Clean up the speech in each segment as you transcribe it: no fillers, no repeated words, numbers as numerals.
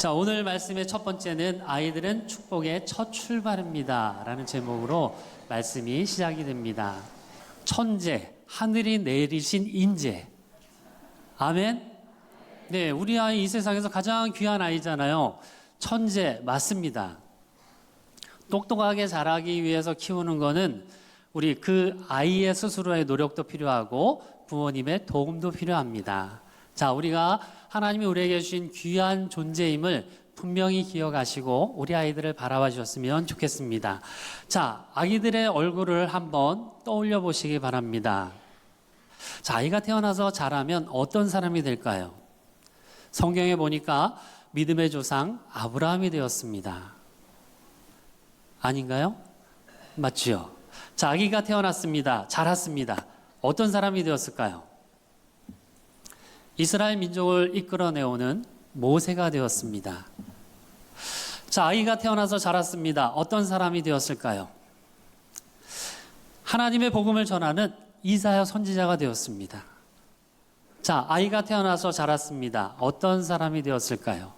자, 오늘 말씀의 첫 번째는 아이들은 축복의 첫 출발입니다 라는 제목으로 말씀이 시작이 됩니다. 천재, 하늘이 내리신 인재. 아멘. 네, 우리 아이 이 세상에서 가장 귀한 아이잖아요. 천재 맞습니다. 똑똑하게 자라기 위해서 키우는 거는 우리 그 아이의 스스로의 노력도 필요하고 부모님의 도움도 필요합니다. 자, 우리가 하나님이 우리에게 주신 귀한 존재임을 분명히 기억하시고 우리 아이들을 바라봐 주셨으면 좋겠습니다. 자, 아기들의 얼굴을 한번 떠올려 보시기 바랍니다. 자, 아이가 태어나서 자라면 어떤 사람이 될까요? 성경에 보니까 믿음의 조상 아브라함이 되었습니다. 아닌가요? 맞지요? 자, 아기가 태어났습니다. 자랐습니다. 어떤 사람이 되었을까요? 이스라엘 민족을 이끌어내오는 모세가 되었습니다. 자, 아이가 태어나서 자랐습니다. 어떤 사람이 되었을까요? 하나님의 복음을 전하는 이사야 선지자가 되었습니다. 자, 아이가 태어나서 자랐습니다. 어떤 사람이 되었을까요?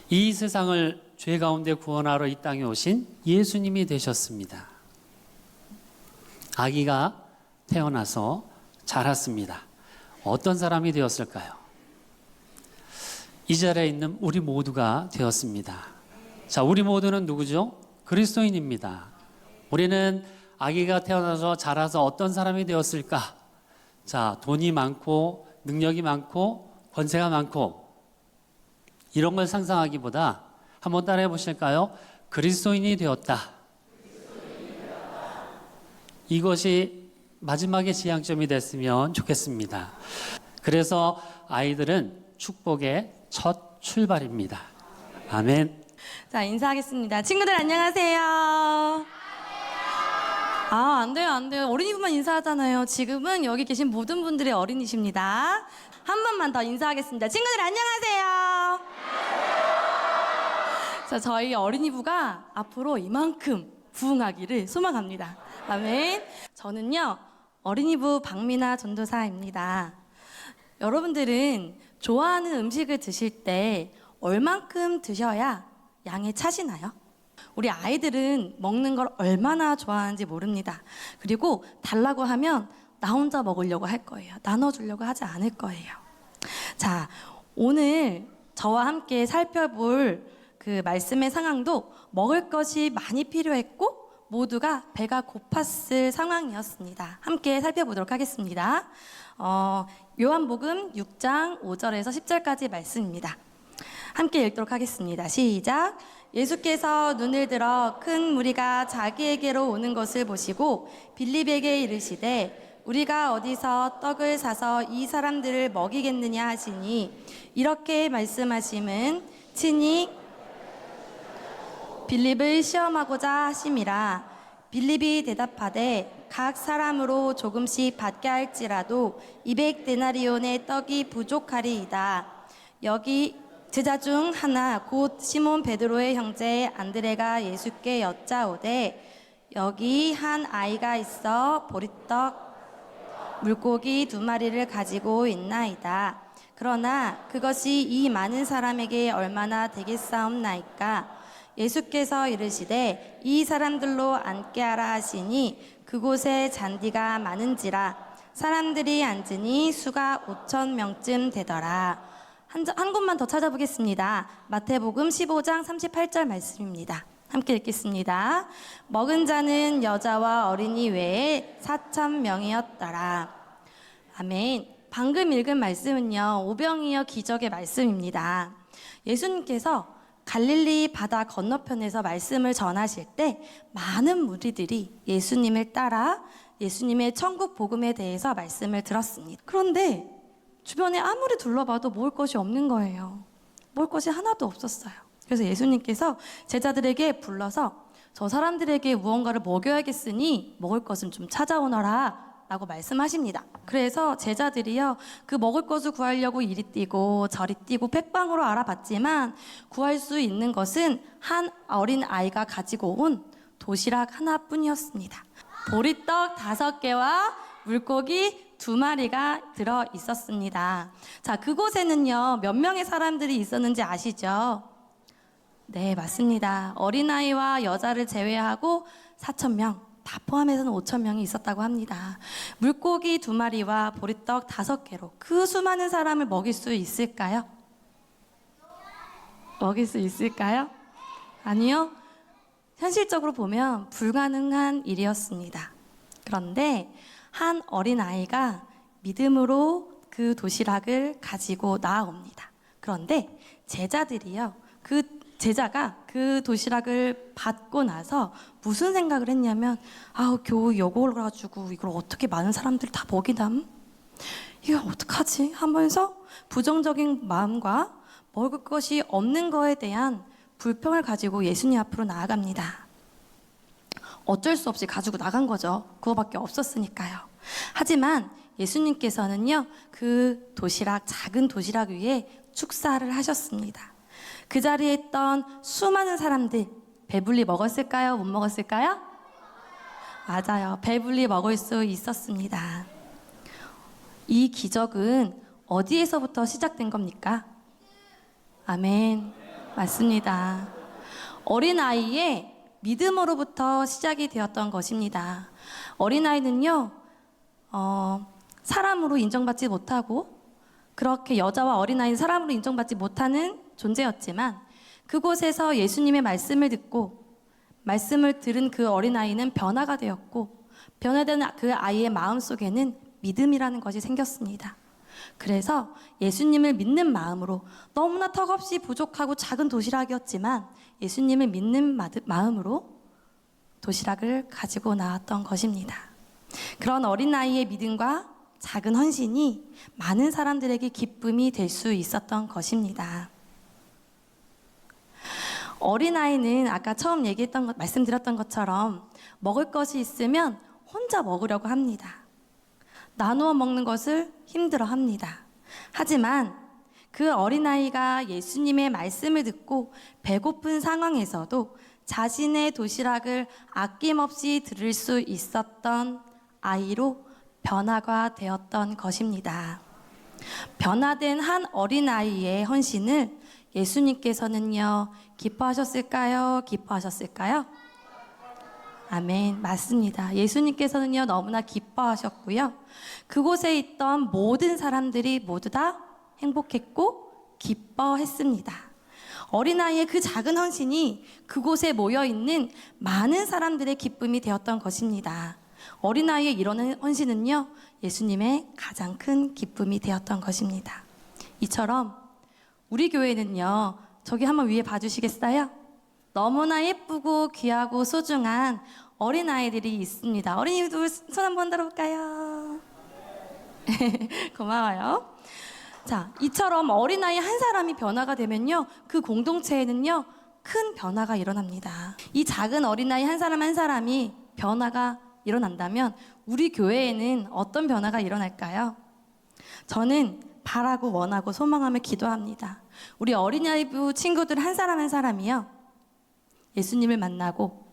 이 세상을 죄 가운데 구원하러 이 땅에 오신 예수님이 되셨습니다. 아기가 태어나서 자랐습니다. 어떤 사람이 되었을까요? 이 자리에 있는 우리 모두가 되었습니다. 자, 우리 모두는 누구죠? 그리스도인입니다. 우리는 아기가 태어나서 자라서 어떤 사람이 되었을까? 자, 돈이 많고 능력이 많고 권세가 많고 이런 걸 상상하기보다 한번 따라해 보실까요? 그리스도인이 되었다. 이것이 마지막의 지향점이 됐으면 좋겠습니다. 그래서 아이들은 축복의 첫 출발입니다. 아멘. 자, 인사하겠습니다. 친구들 안녕하세요. 안 돼요. 어린이부만 인사하잖아요. 지금은 여기 계신 모든 분들이 어린이십니다. 한 번만 더 인사하겠습니다. 친구들 안녕하세요. 자, 저희 어린이부가 앞으로 이만큼 부흥하기를 소망합니다. 아멘. 저는요, 어린이부 박미나 전도사입니다. 여러분들은 좋아하는 음식을 드실 때 얼만큼 드셔야 양이 차시나요? 우리 아이들은 먹는 걸 얼마나 좋아하는지 모릅니다. 그리고 달라고 하면 나 혼자 먹으려고 할 거예요. 나눠주려고 하지 않을 거예요. 자, 오늘 저와 함께 살펴볼 그 말씀의 상황도 먹을 것이 많이 필요했고 모두가 배가 고팠을 상황이었습니다. 함께 살펴보도록 하겠습니다. 요한복음 6장 5절에서 10절까지 말씀입니다. 함께 읽도록 하겠습니다. 시작. 예수께서 눈을 들어 큰 무리가 자기에게로 오는 것을 보시고 빌립에게 이르시되 우리가 어디서 떡을 사서 이 사람들을 먹이겠느냐 하시니 이렇게 말씀하심은 친히 빌립을 시험하고자 하심이라. 빌립이 대답하되 각 사람으로 조금씩 받게 할지라도 200데나리온의 떡이 부족하리이다. 여기 제자 중 하나 곧 시몬 베드로의 형제 안드레가 예수께 여짜오되 여기 한 아이가 있어 보리떡 물고기 2마리를 가지고 있나이다. 그러나 그것이 이 많은 사람에게 얼마나 되겠사옵나이까. 예수께서 이르시되 이 사람들로 앉게 하라 하시니 그곳에 잔디가 많은지라 사람들이 앉으니 수가 5,000명쯤 되더라. 한 곳만 더 찾아보겠습니다. 마태복음 15장 38절 말씀입니다. 함께 읽겠습니다. 먹은 자는 여자와 어린이 외에 4,000명이었더라. 아멘. 방금 읽은 말씀은요, 오병이어 기적의 말씀입니다. 예수님께서 갈릴리 바다 건너편에서 말씀을 전하실 때 많은 무리들이 예수님을 따라 예수님의 천국 복음에 대해서 말씀을 들었습니다. 그런데 주변에 아무리 둘러봐도 먹을 것이 없는 거예요. 먹을 것이 하나도 없었어요. 그래서 예수님께서 제자들에게 불러서 저 사람들에게 무언가를 먹여야겠으니 먹을 것은 좀 찾아오너라 라고 말씀하십니다. 그래서 제자들이요, 그 먹을 것을 구하려고 이리 뛰고 저리 뛰고 팩방으로 알아봤지만 구할 수 있는 것은 한 어린 아이가 가지고 온 도시락 하나뿐이었습니다. 보리떡 5개와 물고기 두 마리가 들어 있었습니다. 자, 그곳에는요, 몇 명의 사람들이 있었는지 아시죠? 네, 맞습니다. 어린아이와 여자를 제외하고 4,000명, 다 포함해서는 5,000명이 있었다고 합니다. 물고기 2마리와 보리떡 5개로 그 수많은 사람을 먹일 수 있을까요? 먹일 수 있을까요? 아니요. 현실적으로 보면 불가능한 일이었습니다. 그런데 한 어린아이가 믿음으로 그 도시락을 가지고 나아옵니다. 그런데 제자들이요, 제자가 그 도시락을 받고 나서 무슨 생각을 했냐면, 겨우 요걸 가지고 이걸 어떻게 많은 사람들 다 먹이담? 이거 어떡하지? 하면서 부정적인 마음과 먹을 것이 없는 거에 대한 불평을 가지고 예수님 앞으로 나아갑니다. 어쩔 수 없이 가지고 나간 거죠. 그거밖에 없었으니까요. 하지만 예수님께서는요, 그 도시락, 작은 도시락 위에 축사를 하셨습니다. 그 자리에 있던 수많은 사람들 배불리 먹었을까요? 못 먹었을까요? 맞아요. 배불리 먹을 수 있었습니다. 이 기적은 어디에서부터 시작된 겁니까? 아멘. 맞습니다. 어린아이의 믿음으로부터 시작이 되었던 것입니다. 어린아이는요, 사람으로 인정받지 못하고, 그렇게 여자와 어린아이는 사람으로 인정받지 못하는 존재였지만, 그곳에서 예수님의 말씀을 듣고 말씀을 들은 그 어린아이는 변화가 되었고, 변화된 그 아이의 마음속에는 믿음이라는 것이 생겼습니다. 그래서 예수님을 믿는 마음으로, 너무나 턱없이 부족하고 작은 도시락이었지만 예수님을 믿는 마음으로 도시락을 가지고 나왔던 것입니다. 그런 어린아이의 믿음과 작은 헌신이 많은 사람들에게 기쁨이 될 수 있었던 것입니다. 어린아이는 아까 처음 말씀드렸던 것처럼 먹을 것이 있으면 혼자 먹으려고 합니다. 나누어 먹는 것을 힘들어 합니다. 하지만 그 어린아이가 예수님의 말씀을 듣고 배고픈 상황에서도 자신의 도시락을 아낌없이 들을 수 있었던 아이로 변화가 되었던 것입니다. 변화된 한 어린아이의 헌신을 예수님께서는요, 기뻐하셨을까요? 기뻐하셨을까요? 아멘. 맞습니다. 예수님께서는요, 너무나 기뻐하셨고요. 그곳에 있던 모든 사람들이 모두 다 행복했고 기뻐했습니다. 어린아이의 그 작은 헌신이 그곳에 모여있는 많은 사람들의 기쁨이 되었던 것입니다. 어린아이의 이런 헌신은요, 예수님의 가장 큰 기쁨이 되었던 것입니다. 이처럼 우리 교회는요, 저기 한번 위에 봐주시겠어요? 너무나 예쁘고 귀하고 소중한 어린아이들이 있습니다. 어린이들 손 한번 들어볼까요? 고마워요. 자, 이처럼 어린아이 한 사람이 변화가 되면요, 그 공동체에는요, 큰 변화가 일어납니다. 이 작은 어린아이 한 사람 한 사람이 변화가 일어난다면 우리 교회에는 어떤 변화가 일어날까요? 저는 바라고 원하고 소망하며 기도합니다. 우리 어린아이부 친구들 한 사람 한 사람이요, 예수님을 만나고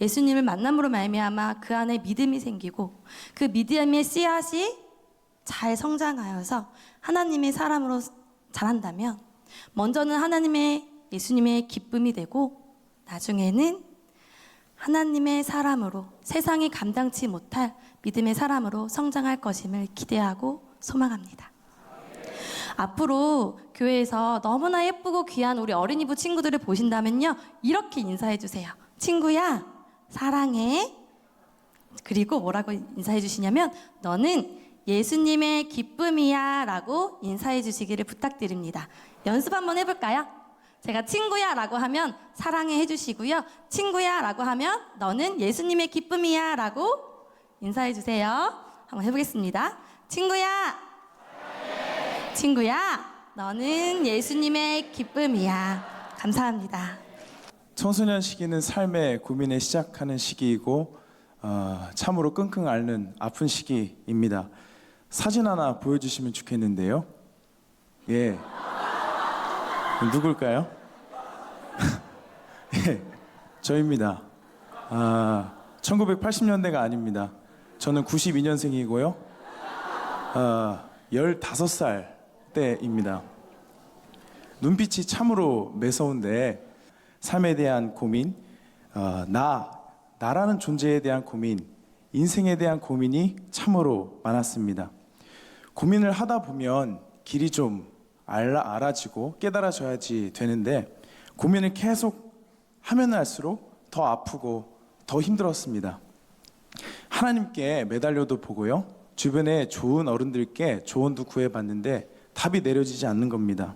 예수님을 만남으로 말미암아 그 안에 믿음이 생기고, 그 믿음의 씨앗이 잘 성장하여서 하나님의 사람으로 자란다면, 먼저는 예수님의 기쁨이 되고, 나중에는 하나님의 사람으로, 세상이 감당치 못할 믿음의 사람으로 성장할 것임을 기대하고 소망합니다. 앞으로 교회에서 너무나 예쁘고 귀한 우리 어린이부 친구들을 보신다면요, 이렇게 인사해 주세요. 친구야, 사랑해. 그리고 뭐라고 인사해 주시냐면, 너는 예수님의 기쁨이야 라고 인사해 주시기를 부탁드립니다. 연습 한번 해볼까요? 제가 친구야 라고 하면 사랑해 해주시고요, 친구야 라고 하면 너는 예수님의 기쁨이야 라고 인사해 주세요. 한번 해보겠습니다. 친구야, 친구야, 너는 예수님의 기쁨이야. 감사합니다. 청소년 시기는 삶의 고민에 시작하는 시기이고, 참으로 끙끙 앓는 아픈 시기입니다. 사진 하나 보여주시면 좋겠는데요. 예, 누굴까요? 예, 저입니다. 1980년대가 아닙니다. 저는 92년생이고요. 15살 때입니다. 눈빛이 참으로 매서운데 삶에 대한 고민, 나라는 존재에 대한 고민, 인생에 대한 고민이 참으로 많았습니다. 고민을 하다 보면 길이 좀 알아지고 깨달아져야지 되는데 고민을 계속 하면 할수록 더 아프고 더 힘들었습니다. 하나님께 매달려도 보고요. 주변에 좋은 어른들께 조언도 구해봤는데 답이 내려지지 않는 겁니다.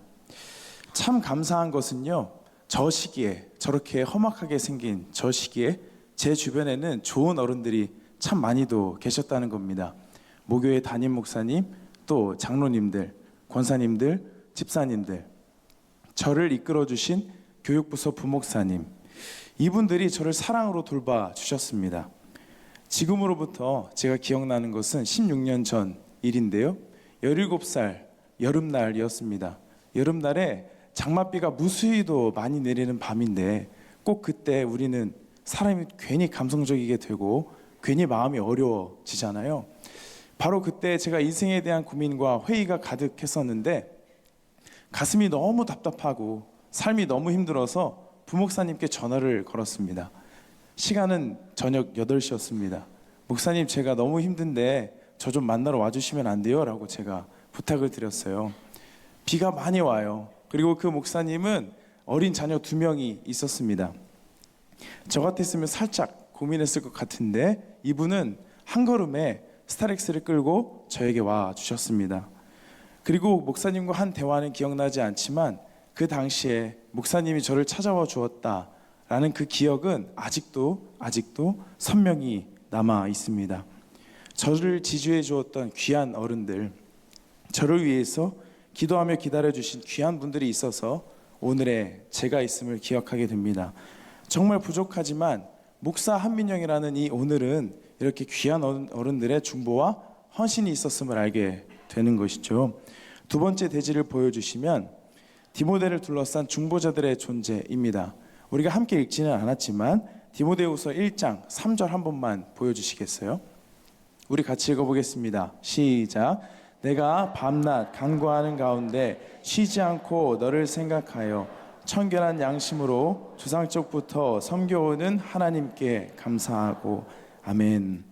참 감사한 것은요. 저 시기에 저렇게 험악하게 생긴 저 시기에 제 주변에는 좋은 어른들이 참 많이도 계셨다는 겁니다. 모교의 담임 목사님, 또 장로님들, 권사님들, 집사님들, 저를 이끌어주신 교육부서 부목사님, 이분들이 저를 사랑으로 돌봐주셨습니다. 지금으로부터 제가 기억나는 것은 16년 전 일인데요. 17살 여름날이었습니다. 여름날에 장맛비가 무수히도 많이 내리는 밤인데 꼭 그때 우리는 사람이 괜히 감성적이게 되고 괜히 마음이 어려워지잖아요. 바로 그때 제가 인생에 대한 고민과 회의가 가득했었는데 가슴이 너무 답답하고 삶이 너무 힘들어서 부목사님께 전화를 걸었습니다. 시간은 저녁 8시였습니다. 목사님, 제가 너무 힘든데 저 좀 만나러 와주시면 안 돼요? 라고 제가 부탁을 드렸어요. 비가 많이 와요. 그리고 그 목사님은 어린 자녀 2명이 있었습니다. 저 같았으면 살짝 고민했을 것 같은데 이분은 한 걸음에 스타렉스를 끌고 저에게 와 주셨습니다. 그리고 목사님과 한 대화는 기억나지 않지만 그 당시에 목사님이 저를 찾아와 주었다라는 그 기억은 아직도 선명히 남아 있습니다. 저를 지지해 주었던 귀한 어른들, 저를 위해서 기도하며 기다려 주신 귀한 분들이 있어서 오늘의 제가 있음을 기억하게 됩니다. 정말 부족하지만 목사 한민영이라는 이 오늘은 이렇게 귀한 어른들의 중보와 헌신이 있었음을 알게 되는 것이죠. 두 번째 대지를 보여주시면 디모데를 둘러싼 중보자들의 존재입니다. 우리가 함께 읽지는 않았지만 디모데후서 1장 3절 한 번만 보여주시겠어요? 우리 같이 읽어보겠습니다. 시작. 내가 밤낮 간구하는 가운데 쉬지 않고 너를 생각하여 청결한 양심으로 주상적부터 섬겨오는 하나님께 감사하고. 아멘.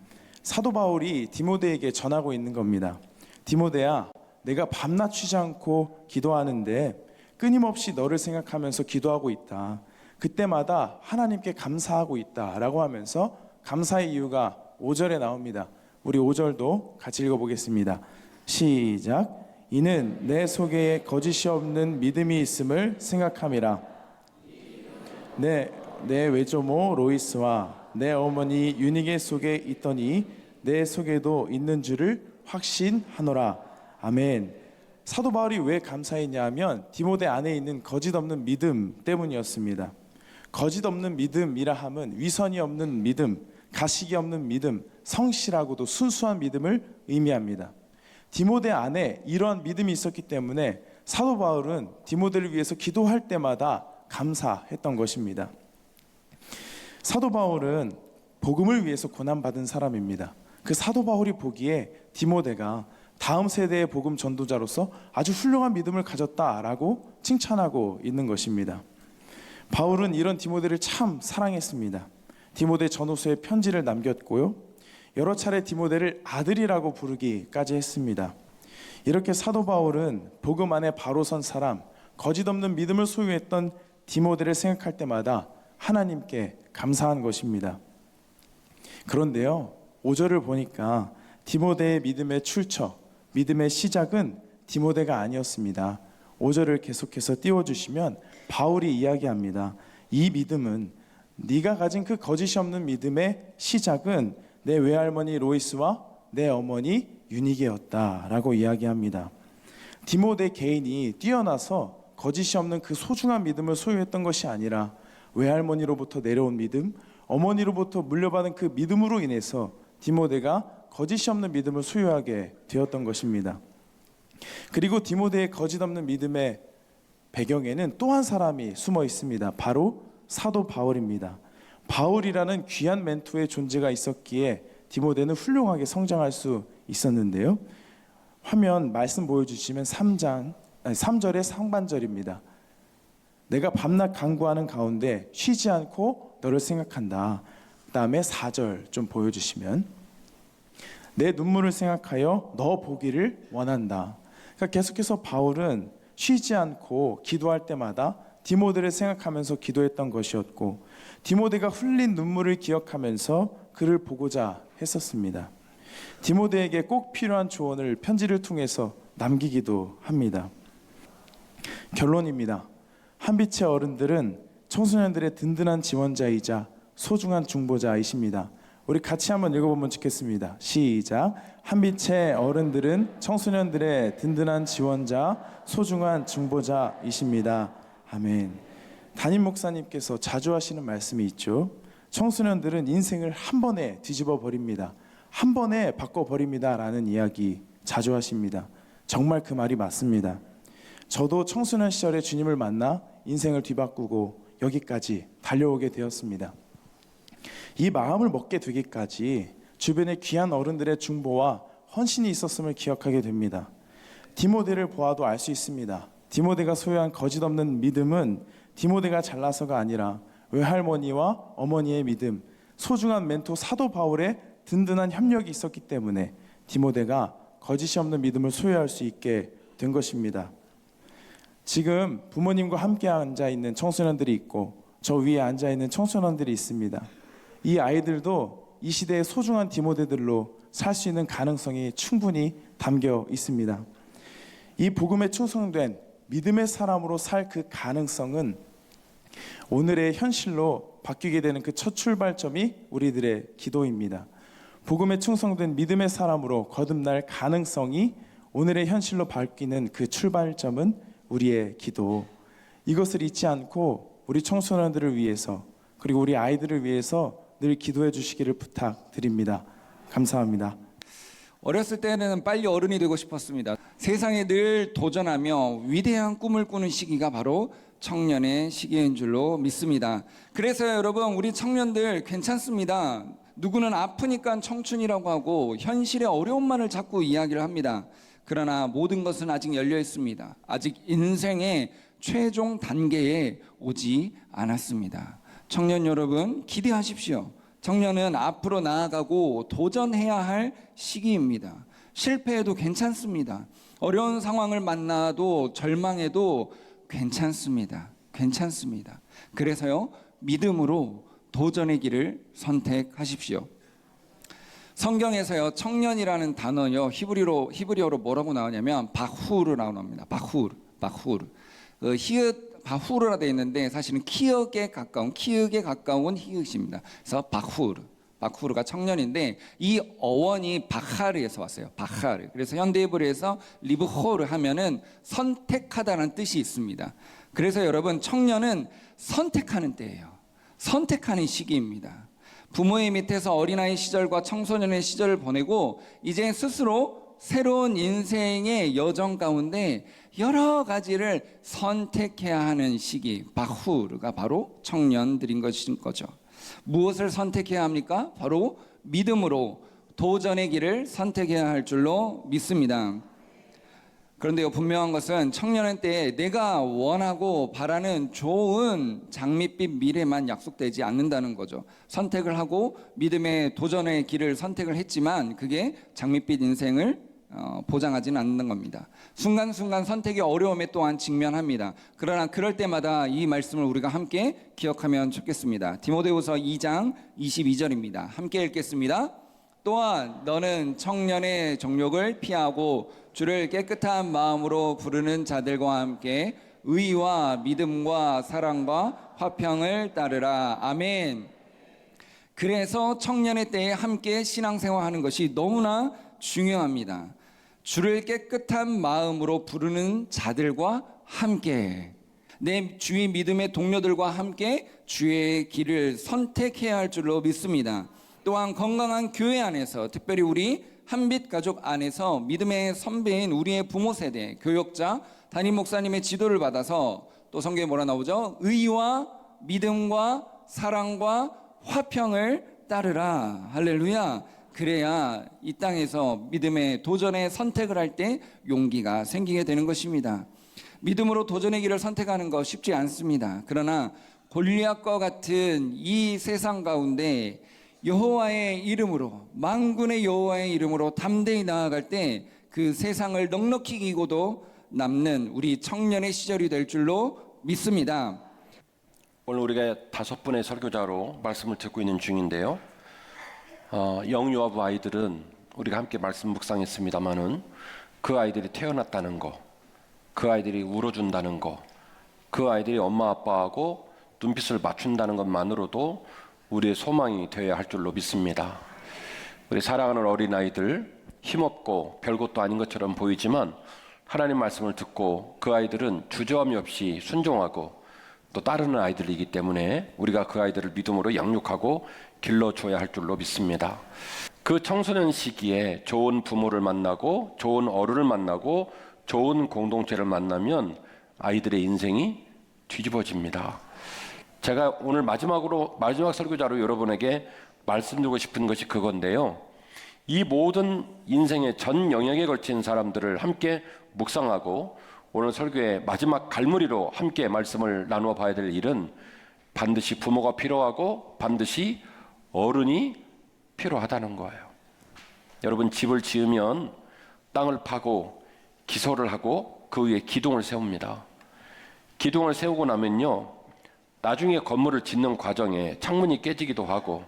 사도 바울이 디모데에게 전하고 있는 겁니다. 디모데야, 내가 밤낮 쉬지 않고 기도하는데 끊임없이 너를 생각하면서 기도하고 있다. 그때마다 하나님께 감사하고 있다라고 하면서 감사의 이유가 5절에 나옵니다. 우리 5절도 같이 읽어보겠습니다. 시작. 이는 내 속에 거짓이 없는 믿음이 있음을 생각함이라. 내 외조모 로이스와 내 어머니 유니게 속에 있더니 내 속에도 있는 줄을 확신하노라. 아멘. 사도 바울이 왜 감사했냐 하면 디모데 안에 있는 거짓 없는 믿음 때문이었습니다. 거짓 없는 믿음이라 함은 위선이 없는 믿음, 가식이 없는 믿음, 성실하고도 순수한 믿음을 의미합니다. 디모데 안에 이러한 믿음이 있었기 때문에 사도 바울은 디모데를 위해서 기도할 때마다 감사했던 것입니다. 사도 바울은 복음을 위해서 고난받은 사람입니다. 그 사도 바울이 보기에 디모데가 다음 세대의 복음 전도자로서 아주 훌륭한 믿음을 가졌다라고 칭찬하고 있는 것입니다. 바울은 이런 디모데를 참 사랑했습니다. 디모데 전후서에 편지를 남겼고요. 여러 차례 디모데를 아들이라고 부르기까지 했습니다. 이렇게 사도 바울은 복음 안에 바로 선 사람, 거짓 없는 믿음을 소유했던 디모데를 생각할 때마다 하나님께 감사한 것입니다. 그런데요, 5절을 보니까 디모데의 믿음의 출처, 믿음의 시작은 디모데가 아니었습니다. 5절을 계속해서 띄워주시면 바울이 이야기합니다. 이 믿음은 네가 가진 그 거짓이 없는 믿음의 시작은 내 외할머니 로이스와 내 어머니 유니게였다라고 이야기합니다. 디모데 개인이 뛰어나서 거짓이 없는 그 소중한 믿음을 소유했던 것이 아니라 외할머니로부터 내려온 믿음, 어머니로부터 물려받은 그 믿음으로 인해서 디모데가 거짓이 없는 믿음을 소유하게 되었던 것입니다. 그리고 디모데의 거짓 없는 믿음의 배경에는 또 한 사람이 숨어 있습니다. 바로 사도 바울입니다. 바울이라는 귀한 멘토의 존재가 있었기에 디모데는 훌륭하게 성장할 수 있었는데요. 화면 말씀 보여주시면 3절의 상반절입니다. 내가 밤낮 간구하는 가운데 쉬지 않고 너를 생각한다. 그 다음에 4절 좀 보여주시면 내 눈물을 생각하여 너 보기를 원한다. 그러니까 계속해서 바울은 쉬지 않고 기도할 때마다 디모데를 생각하면서 기도했던 것이었고 디모데가 흘린 눈물을 기억하면서 그를 보고자 했었습니다. 디모데에게 꼭 필요한 조언을 편지를 통해서 남기기도 합니다. 결론입니다. 한빛의 어른들은 청소년들의 든든한 지원자이자 소중한 중보자이십니다. 우리 같이 한번 읽어보면 좋겠습니다. 시작. 한빛의 어른들은 청소년들의 든든한 지원자, 소중한 중보자이십니다. 아멘. 담임 목사님께서 자주 하시는 말씀이 있죠. 청소년들은 인생을 한 번에 뒤집어 버립니다. 한 번에 바꿔 버립니다 라는 이야기 자주 하십니다. 정말 그 말이 맞습니다. 저도 청소년 시절에 주님을 만나 인생을 뒤바꾸고 여기까지 달려오게 되었습니다. 이 마음을 먹게 되기까지 주변에 귀한 어른들의 중보와 헌신이 있었음을 기억하게 됩니다. 디모데를 보아도 알 수 있습니다. 디모데가 소유한 거짓없는 믿음은 디모데가 잘나서가 아니라 외할머니와 어머니의 믿음, 소중한 멘토 사도 바울의 든든한 협력이 있었기 때문에 디모데가 거짓이 없는 믿음을 소유할 수 있게 된 것입니다. 지금 부모님과 함께 앉아 있는 청소년들이 있고 저 위에 앉아 있는 청소년들이 있습니다. 이 아이들도 이 시대의 소중한 디모데들로 살 수 있는 가능성이 충분히 담겨 있습니다. 이 복음에 충성된 믿음의 사람으로 살 그 가능성은 오늘의 현실로 바뀌게 되는 그 첫 출발점이 우리들의 기도입니다. 복음에 충성된 믿음의 사람으로 거듭날 가능성이 오늘의 현실로 바뀌는 그 출발점은 우리의 기도. 이것을 잊지 않고 우리 청소년들을 위해서 그리고 우리 아이들을 위해서 늘 기도해 주시기를 부탁드립니다. 감사합니다. 어렸을 때는 빨리 어른이 되고 싶었습니다. 세상에 늘 도전하며 위대한 꿈을 꾸는 시기가 바로 청년의 시기인 줄로 믿습니다. 그래서 여러분, 우리 청년들 괜찮습니다. 누구는 아프니까 청춘이라고 하고 현실의 어려움만을 자꾸 이야기를 합니다. 그러나 모든 것은 아직 열려 있습니다. 아직 인생의 최종 단계에 오지 않았습니다. 청년 여러분, 기대하십시오. 청년은 앞으로 나아가고 도전해야 할 시기입니다. 실패해도 괜찮습니다. 어려운 상황을 만나도 절망해도 괜찮습니다. 괜찮습니다. 그래서요, 믿음으로 도전의 길을 선택하십시오. 성경에서요, 청년이라는 단어요, 히브리어로 뭐라고 나오냐면 바후르 나옵니다. 바후르. 히읗 바후르라 되어 있는데 사실은 키읔에 가까운 히읗입니다. 그래서 바후르가 청년인데 이 어원이 바하르에서 왔어요. 바하르. 그래서 현대해블에서 리브호르 하면은 선택하다는 뜻이 있습니다. 그래서 여러분, 청년은 선택하는 때예요. 선택하는 시기입니다. 부모의 밑에서 어린아이 시절과 청소년의 시절을 보내고 이제 스스로 새로운 인생의 여정 가운데 여러 가지를 선택해야 하는 시기, 바후르가 바로 청년들인 거죠. 무엇을 선택해야 합니까? 바로 믿음으로 도전의 길을 선택해야 할 줄로 믿습니다. 그런데요, 분명한 것은 청년의 때에 내가 원하고 바라는 좋은 장밋빛 미래만 약속되지 않는다는 거죠. 선택을 하고 믿음의 도전의 길을 선택을 했지만 그게 장밋빛 인생을 보장하지는 않는 겁니다. 순간순간 선택의 어려움에 또한 직면합니다. 그러나 그럴 때마다 이 말씀을 우리가 함께 기억하면 좋겠습니다. 디모데후서 2장 22절입니다. 함께 읽겠습니다. 또한 너는 청년의 정욕을 피하고 주를 깨끗한 마음으로 부르는 자들과 함께 의와 믿음과 사랑과 화평을 따르라. 아멘. 그래서 청년의 때에 함께 신앙생활하는 것이 너무나 중요합니다. 주를 깨끗한 마음으로 부르는 자들과 함께, 내 주위 믿음의 동료들과 함께 주의 길을 선택해야 할 줄로 믿습니다. 또한 건강한 교회 안에서, 특별히 우리 한빛 가족 안에서 믿음의 선배인 우리의 부모 세대, 교역자, 담임 목사님의 지도를 받아서 또 성경에 뭐라 나오죠? 의와 믿음과 사랑과 화평을 따르라. 할렐루야. 그래야 이 땅에서 믿음의 도전의 선택을 할 때 용기가 생기게 되는 것입니다. 믿음으로 도전의 길을 선택하는 거 쉽지 않습니다. 그러나 골리앗과 같은 이 세상 가운데 여호와의 이름으로, 만군의 여호와의 이름으로 담대히 나아갈 때 그 세상을 넉넉히 이기고도 남는 우리 청년의 시절이 될 줄로 믿습니다. 오늘 우리가 5분의 설교자로 말씀을 듣고 있는 중인데요. 영유아부 아이들은 우리가 함께 말씀 묵상했습니다마는 그 아이들이 태어났다는 거, 그 아이들이 울어준다는 거, 그 아이들이 엄마 아빠하고 눈빛을 맞춘다는 것만으로도 우리의 소망이 되어야 할 줄로 믿습니다. 우리 사랑하는 어린아이들, 힘없고 별것도 아닌 것처럼 보이지만 하나님 말씀을 듣고 그 아이들은 주저함이 없이 순종하고 또 따르는 아이들이기 때문에 우리가 그 아이들을 믿음으로 양육하고 길러줘야 할 줄로 믿습니다. 그 청소년 시기에 좋은 부모를 만나고 좋은 어른을 만나고 좋은 공동체를 만나면 아이들의 인생이 뒤집어집니다. 제가 오늘 마지막 설교자로 여러분에게 말씀드리고 싶은 것이 그건데요. 이 모든 인생의 전 영역에 걸친 사람들을 함께 묵상하고 오늘 설교의 마지막 갈무리로 함께 말씀을 나누어 봐야 될 일은 반드시 부모가 필요하고 반드시 어른이 필요하다는 거예요. 여러분, 집을 지으면 땅을 파고 기소를 하고 그 위에 기둥을 세웁니다. 기둥을 세우고 나면요, 나중에 건물을 짓는 과정에 창문이 깨지기도 하고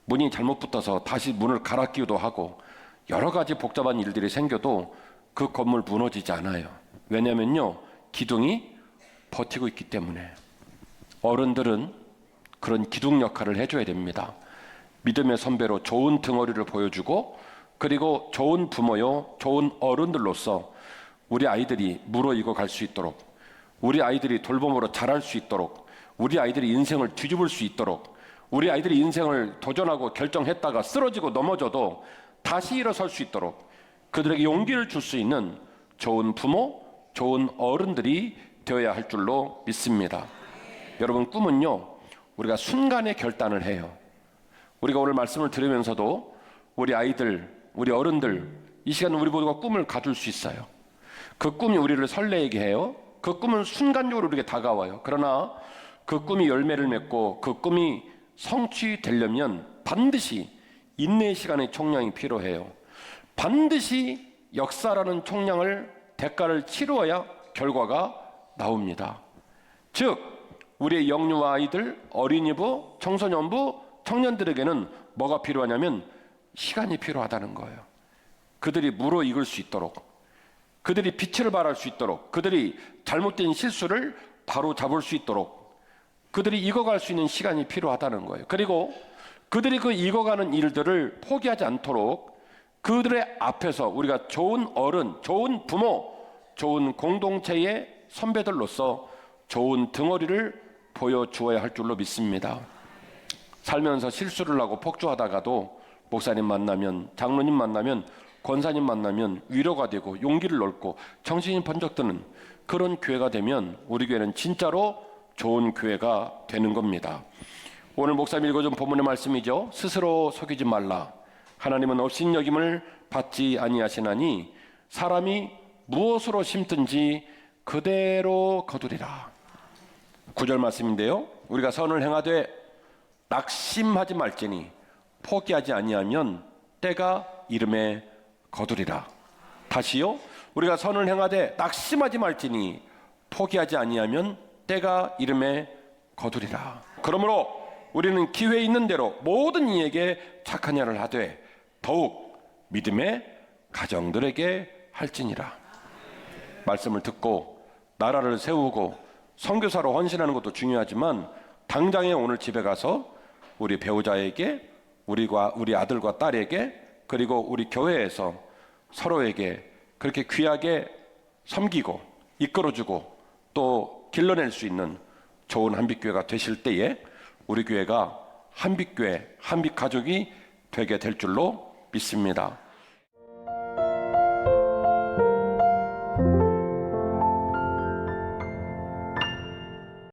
문이 잘못 붙어서 다시 문을 갈아 끼우기도 하고 여러 가지 복잡한 일들이 생겨도 그 건물 무너지지 않아요. 왜냐면요, 기둥이 버티고 있기 때문에. 어른들은 그런 기둥 역할을 해줘야 됩니다. 믿음의 선배로 좋은 등어리를 보여주고 그리고 좋은 부모요, 좋은 어른들로서 우리 아이들이 무르익어 갈 수 있도록, 우리 아이들이 돌봄으로 자랄 수 있도록, 우리 아이들이 인생을 뒤집을 수 있도록, 우리 아이들이 인생을 도전하고 결정했다가 쓰러지고 넘어져도 다시 일어설 수 있도록 그들에게 용기를 줄 수 있는 좋은 부모, 좋은 어른들이 되어야 할 줄로 믿습니다. 여러분, 꿈은요, 우리가 순간에 결단을 해요. 우리가 오늘 말씀을 들으면서도 우리 아이들, 우리 어른들, 이 시간 우리 모두가 꿈을 가질 수 있어요. 그 꿈이 우리를 설레게 해요. 그 꿈은 순간적으로 우리에게 다가와요. 그러나 그 꿈이 열매를 맺고 그 꿈이 성취되려면 반드시 인내의 시간의 총량이 필요해요. 반드시 역사라는 총량을, 대가를 치루어야 결과가 나옵니다. 즉, 우리의 영유아 아이들, 어린이부, 청소년부, 청년들에게는 뭐가 필요하냐면 시간이 필요하다는 거예요. 그들이 무르익을 수 있도록, 그들이 빛을 발할 수 있도록, 그들이 잘못된 실수를 바로 잡을 수 있도록 그들이 익어갈 수 있는 시간이 필요하다는 거예요. 그리고 그들이 그 익어가는 일들을 포기하지 않도록 그들의 앞에서 우리가 좋은 어른, 좋은 부모, 좋은 공동체의 선배들로서 좋은 등어리를 보여주어야 할 줄로 믿습니다. 살면서 실수를 하고 폭주하다가도 목사님 만나면, 장로님 만나면, 권사님 만나면 위로가 되고 용기를 얻고 정신이 번쩍 드는 그런 교회가 되면 우리 교회는 진짜로 좋은 교회가 되는 겁니다. 오늘 목사님 읽어준 본문의 말씀이죠. 스스로 속이지 말라. 하나님은 업신여김을 받지 아니하시나니 사람이 무엇으로 심든지 그대로 거두리라. 9절 말씀인데요. 우리가 선을 행하되 낙심하지 말지니 포기하지 아니하면 때가 이름에 거두리라. 다시요. 우리가 선을 행하되 낙심하지 말지니 포기하지 아니하면 때가 이름에 거두리라. 그러므로 우리는 기회 있는 대로 모든 이에게 착한 일을 하되 더욱 믿음의 가정들에게 할지니라. 말씀을 듣고 나라를 세우고 선교사로 헌신하는 것도 중요하지만 당장에 오늘 집에 가서 우리 배우자에게, 우리 아들과 딸에게, 그리고 우리 교회에서 서로에게 그렇게 귀하게 섬기고 이끌어주고 또 길러낼 수 있는 좋은 한빛교회가 되실 때에 우리 교회가 한빛교회, 한빛가족이 되게 될 줄로 믿습니다.